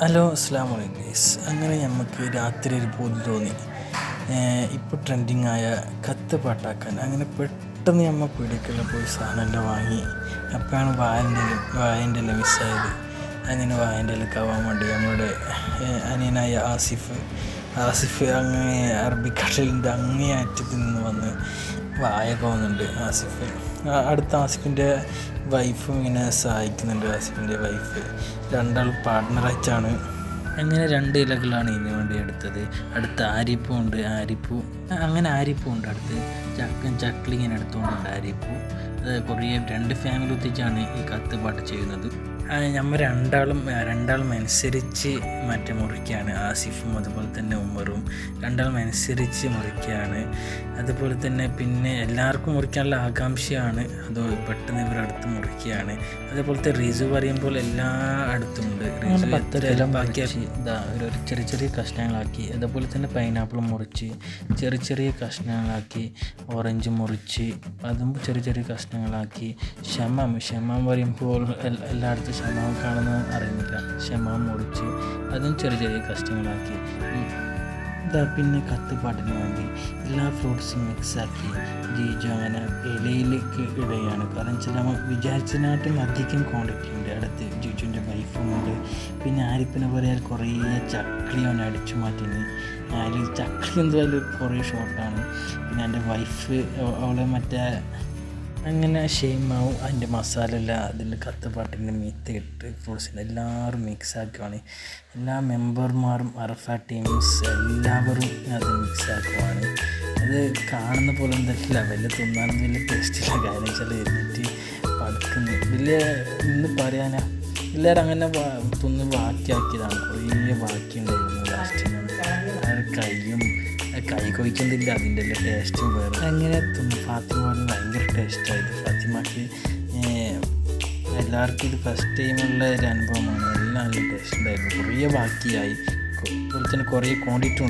Hello അസ്സലാമു അലൈക്കും guys. അങ്ങനെ നമുക്ക് രാത്രി ഒരു പൂതി തോന്നി ഇപ്പോൾ ട്രെൻഡിങ് ആയ കത്ത് പാട്ടാക്കാൻ. അങ്ങനെ പെട്ടെന്ന് നമ്മൾ പീടികയിൽ പോയി സാധനമെല്ലാം വാങ്ങി. അപ്പോഴാണ് വായൻ്റെ ഇല മിസ്സായത്. അങ്ങനെ വായൻ്റെ ഇലക്ക് ആവാൻ വേണ്ടി നമ്മുടെ അനിയനായ ആസിഫ് അങ്ങനെ അറബിക്കടലിൻ്റെ അങ്ങേ അറ്റത്ത് നിന്ന് വന്ന് വായൊക്കെ വന്നിട്ടുണ്ട്. അടുത്ത ആസിഫിൻ്റെ വൈഫും ഇങ്ങനെ സഹായിക്കുന്നുണ്ട്. ആസിഫിൻ്റെ വൈഫ് രണ്ടാൾ പാർട്ട്ണറായിട്ടാണ്. അങ്ങനെ 2 ഇലകളാണ് ഇതിനു വേണ്ടി എടുത്തത്. അടുത്ത് ആരിപ്പൂ ഉണ്ട്. ആരിപ്പൂ ഉണ്ട്. അടുത്ത് ചക്ലി ഇങ്ങനെ എടുത്തുകൊണ്ടുണ്ട് ആരിപ്പൂ. അത് കുറേ 2 ഫാമിലി ഒത്തിച്ചാണ് ഈ കത്ത് പാട്ട് ചെയ്യുന്നത്. നമ്മൾ രണ്ടാളും അനുസരിച്ച് മുറിക്കുകയാണ്. ആസിഫും അതുപോലെ തന്നെ ഉമ്മറും രണ്ടാളും അനുസരിച്ച് മുറിക്കുകയാണ്. അതുപോലെ തന്നെ പിന്നെ എല്ലാവർക്കും മുറിക്കാനുള്ള ആകാംക്ഷയാണ്. അത് പെട്ടെന്ന് ഇവരടുത്ത് മുറിക്കുകയാണ്. അതേപോലത്തെ റിസു പറയുമ്പോൾ എല്ലാ അടുത്തുമുണ്ട്. ബാക്കിയാക്കി ഒരു ചെറിയ കഷ്ണങ്ങളാക്കി. അതുപോലെ തന്നെ പൈനാപ്പിൾ മുറിച്ച് ചെറിയ കഷ്ണങ്ങളാക്കി. ഓറഞ്ച് മുറിച്ച് അതും ചെറിയ കഷ്ണങ്ങളാക്കി. ഷമാം പറയുമ്പോൾ എല്ലായിടത്തും ഷമാം കാണുന്നത് അറിയുന്നില്ല. ഷമാം മുറിച്ച് അതും ചെറിയ കഷ്ണങ്ങളാക്കി. പിന്നെ കത്തുപാട്ടിന് വേണ്ടി എല്ലാ ഫ്രൂട്ട്സും മിക്സാക്കി ജീജു അങ്ങനെ ഇലയിലേക്ക് ഇടുകയാണ്. കാരണം വെച്ചാൽ നമ്മൾ വിചാരിച്ചതിനായിട്ടും അധികം ക്വാണ്ടിറ്റി ഉണ്ട്. അടുത്ത് ജീജുവിൻ്റെ വൈഫുമുണ്ട്. പിന്നെ ആരിപ്പിനെ പറയാൻ കുറേ ചക്ലി അവനെ അടിച്ചു മാറ്റിന്. അതിൽ ചക്ലി എന്തായാലും കുറേ ഷോർട്ടാണ്. പിന്നെ എൻ്റെ വൈഫ് അവളെ അങ്ങനെ ഷെയ്മാവും അതിൻ്റെ മസാല എല്ലാം അതിൻ്റെ കത്തുപാട്ടിൻ്റെ മീത്ത് ഇട്ട് ഫ്രൂട്ട്സിൻ്റെ എല്ലാവരും മിക്സാക്കുവാണ്. എല്ലാ മെമ്പർമാരും അറഫ ടീംസ് എല്ലാവരും അത് മിക്സാക്കുവാണ്. അത് കാണുന്ന പോലെ എന്തല്ല വലിയ തിന്നാനൊന്നും വലിയ ടേസ്റ്റില്ല. കാര്യം വെച്ചാൽ എന്നിട്ട് പടുക്കുന്നു ഇന്ന് പറയാനാ എല്ലാവരും അങ്ങനെ തിന്ന് ബാക്കിയാക്കിയതാണ്. കുറേ ബാക്കിയുണ്ടായിരുന്നു. ലാസ്റ്റ് കൈ കൊയ്ക്കുന്നില്ല. അതിൻ്റെ എല്ലാം ടേസ്റ്റും വേറെ. അങ്ങനെ ഫാത്തിമ ഭയങ്കര ടേസ്റ്റായത്. ഫാത്തിമക്ക് എല്ലാവർക്കും ഇത് ഫസ്റ്റ് ടൈമുള്ള ഒരു അനുഭവമാണ്. എല്ലാം നല്ല ടേസ്റ്റ് ഉണ്ടായിരുന്നു. കുറേ ബാക്കിയായി. അതുപോലെ തന്നെ കുറേ ക്വാണ്ടിറ്റി ഉണ്ട്.